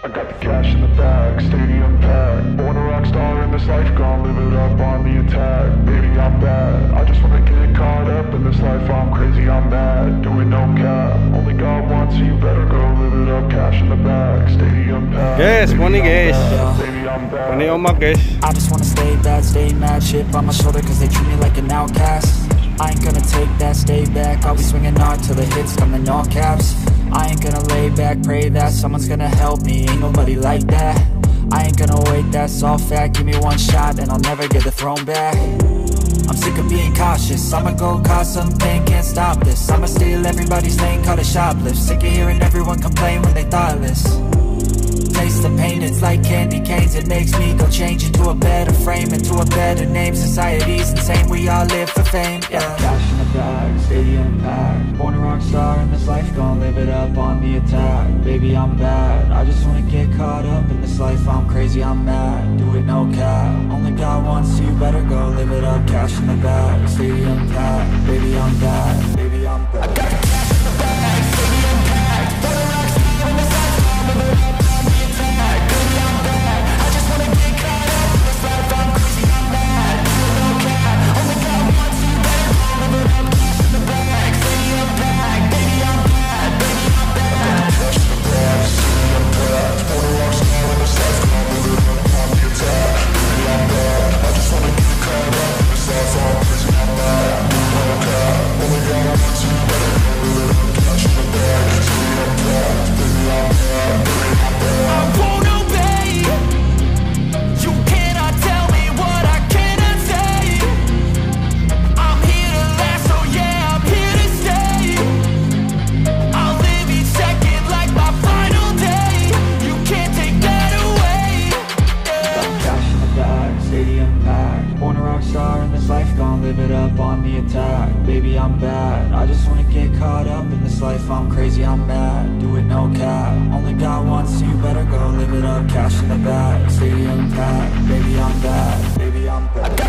I got the cash in the bag, stadium packed. Born a rock star in this life, gon' live it up on the attack. Baby, I'm bad, I just wanna get caught up in this life. I'm crazy, I'm mad, doing no cap. Only God wants you, better go live it up. Cash in the bag, stadium packed. Guys, morning guys. Baby, I'm bad. Morning umak guys. I just wanna stay bad, stay mad. Chip on my shoulder cause they treat me like an outcast. I ain't gonna take that, stay back. I'll be swinging hard till the hits come in all caps. I ain't gonna lay back, pray that someone's gonna help me. Ain't nobody like that. I ain't gonna wait, that's all fact. Give me one shot and I'll never get the throne back. I'm sick of being cautious, I'ma go cause something, can't stop this. I'ma steal everybody's lane, call it shoplift. Sick of hearing everyone complain when they thoughtless. Taste the pain, it's like candy canes. It makes me go change into a better frame, into a better name. Society's insane, we all live for fame, yeah. Cash in the bag, stadium packed. Born a rock star in this life, gon' live it up on the attack. Baby, I'm bad, I just wanna get caught up in this life. I'm crazy, I'm mad, do it no cap. Only God wants you, better go live it up. Cash in the bag, stadium packed. Baby, I'm bad, baby, I'm bad. I got the cash in the bag, stadium packed. Born a rock star in this life, gon' live it up. Live it up on the attack. Baby, I'm bad, I just wanna get caught up in this life. I'm crazy, I'm mad, do it no cap. Only God wants you, better go live it up. Cash in the bag, stadium packed. Baby, I'm bad, baby, I'm bad.